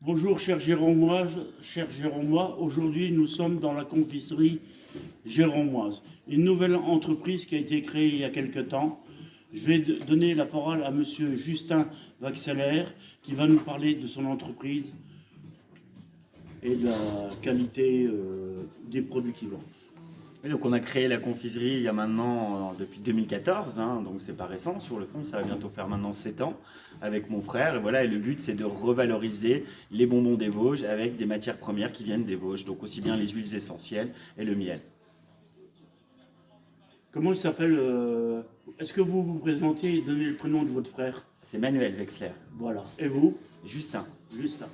Bonjour chers Jérômois. Aujourd'hui nous sommes dans la confiserie Jérômoise, une nouvelle entreprise qui a été créée il y a quelque temps. Je vais donner la parole à monsieur Justin Vaxeler qui va nous parler de son entreprise et de la qualité des produits qu'il vend. Et donc on a créé la confiserie il y a maintenant depuis 2014, donc c'est pas récent. Sur le fond, ça va bientôt faire maintenant 7 ans avec mon frère. Et voilà, et le but c'est de revaloriser les bonbons des Vosges avec des matières premières qui viennent des Vosges, donc aussi bien les huiles essentielles et le miel. Comment il s'appelle Est-ce que vous vous présentez et donnez le prénom de votre frère? C'est Manuel Wexler. Voilà. Et vous? Justin. Justin.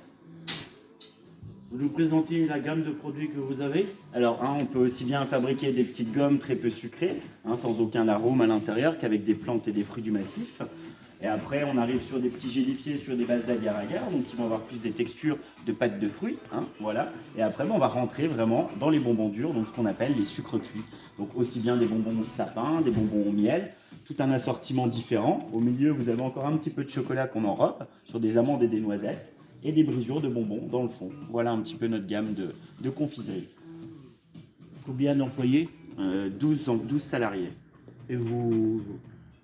Vous nous présentez la gamme de produits que vous avez? Alors, on peut aussi bien fabriquer des petites gommes très peu sucrées, sans aucun arôme à l'intérieur, qu'avec des plantes et des fruits du massif. Et après, on arrive sur des petits gélifiés sur des bases d'agar-agar, donc qui vont avoir plus des textures de pâte de fruits. Voilà. Et après, on va rentrer vraiment dans les bonbons durs, donc ce qu'on appelle les sucres cuits. Donc aussi bien des bonbons sapin, des bonbons au miel, tout un assortiment différent. Au milieu, vous avez encore un petit peu de chocolat qu'on enrobe sur des amandes et des noisettes, et des brisures de bonbons dans le fond. Voilà un petit peu notre gamme de confiserie. Combien d'employés? 12 salariés. Et vous,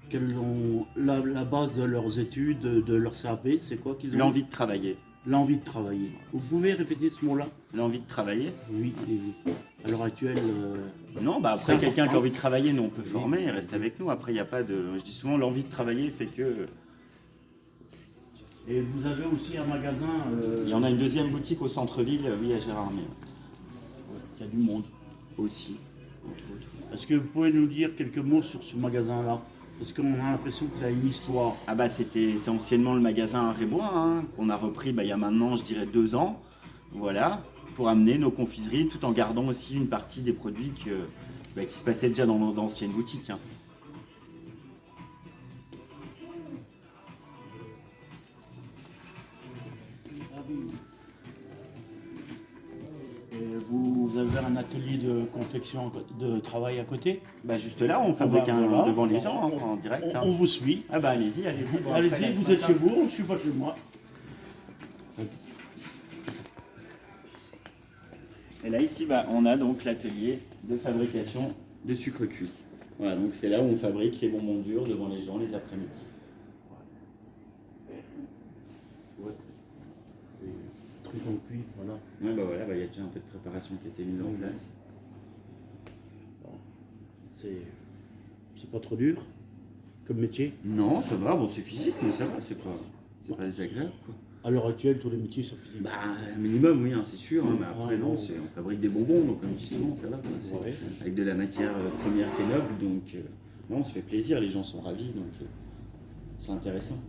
quelle ont la base de leurs études, de leur CAP, c'est quoi qu'ils ont? L'envie de travailler. L'envie de travailler. Vous pouvez répéter ce mot-là? L'envie de travailler? Oui. À l'heure actuelle. Non, après quelqu'un important. qui a envie de travailler, nous on peut former, il reste avec nous. Après il n'y a pas de. Je dis souvent l'envie de travailler fait que. Et vous avez aussi un magasin. Il y en a une deuxième boutique au centre-ville, oui, à Gérardmer. Il y a du monde. Aussi, entre autres. Est-ce que vous pouvez nous dire quelques mots sur ce magasin-là? Parce qu'on a l'impression qu'il a une histoire. Ah bah c'est anciennement le magasin à Rébois, qu'on a repris il y a maintenant je dirais 2 ans, voilà, pour amener nos confiseries tout en gardant aussi une partie des produits qui se passaient déjà dans d'anciennes boutiques. Et vous avez un atelier de confection, de travail à côté? Bah juste là, on fabrique voilà. devant les gens en direct. On vous suit. Ah bah allez-y. Bon, Allez-y, après, vous êtes chez vous, je ne suis pas chez moi. Et là ici, on a donc l'atelier de fabrication de sucre cuit. Voilà, donc c'est là où on fabrique les bonbons durs devant les gens les après-midi. Ouais. Les trucs en cuivre, voilà. Ouais, bah voilà, il y a déjà un peu de préparation qui a été mise en place. Bon. C'est pas trop dur comme métier? Non, ça va, bon c'est physique, mais ça va, c'est pas désagréable quoi. À l'heure actuelle, tous les métiers sont physiques. Bah, un minimum, oui, c'est sûr, mais après non, on fabrique des bonbons, donc comme je dis souvent, ça va, quoi, Ouais. avec de la matière première qui est noble, donc non, on se fait plaisir, les gens sont ravis, donc c'est intéressant.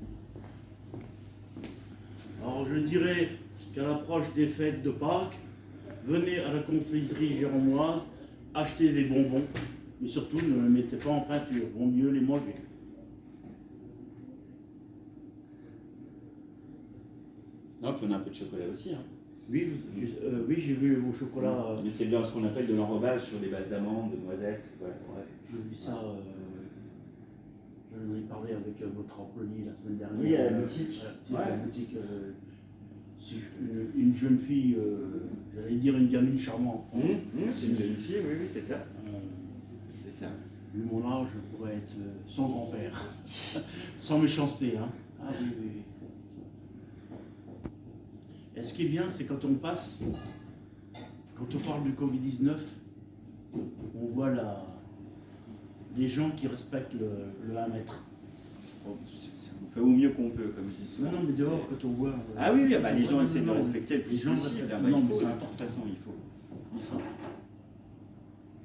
Alors je dirais qu'à l'approche des fêtes de Pâques, venez à la confiserie Jérômoise, achetez des bonbons, mais surtout ne les mettez pas en peinture, vaut mieux les manger. Non, puis on a un peu de chocolat aussi. Oui, oui, j'ai vu vos chocolats. Mais c'est bien ce qu'on appelle de l'enrobage sur des bases d'amandes, de noisettes. Ouais. J'ai vu ça. J'en ai parlé avec votre employé la semaine dernière. Oui, à la boutique. La boutique. Si une jeune fille, j'allais dire une gamine charmante. C'est une jeune fille, oui, c'est ça. C'est ça. Vu mon âge, je pourrais être son grand-père. Sans méchanceté, hein. Ah oui, oui. Et ce qui est bien, c'est quand on passe, quand on parle du Covid-19, on voit les gens qui respectent le 1 mètre. On fait au mieux qu'on peut, comme je dis souvent. Non, mais dehors, quand on voit. Ah oui, les gens essaient de respecter le Les plus gens possible. respectent. Il Non, mais faut, c'est de important. toute façon, il faut. Ils sont.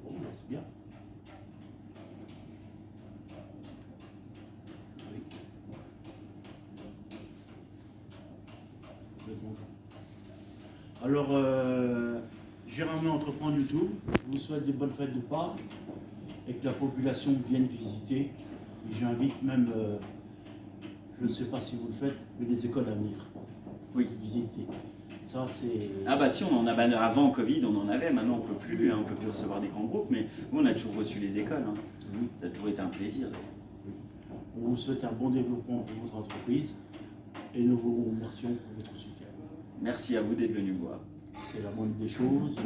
Bon, c'est bien. Oui. Alors, Gérardmer entreprend du tout. Je vous souhaite des bonnes fêtes de Pâques et que la population vienne visiter. Et j'invite même, je ne sais pas si vous le faites, mais les écoles à venir. Oui. Visiter. Ça, c'est. Ah bah si, on en a avant Covid, on en avait, maintenant on peut plus, on peut plus recevoir des grands groupes, mais nous on a toujours reçu les écoles. Oui. Ça a toujours été un plaisir. On vous souhaite un bon développement pour votre entreprise et nous vous remercions pour votre soutien. Merci à vous d'être venu me voir. C'est la moindre des choses.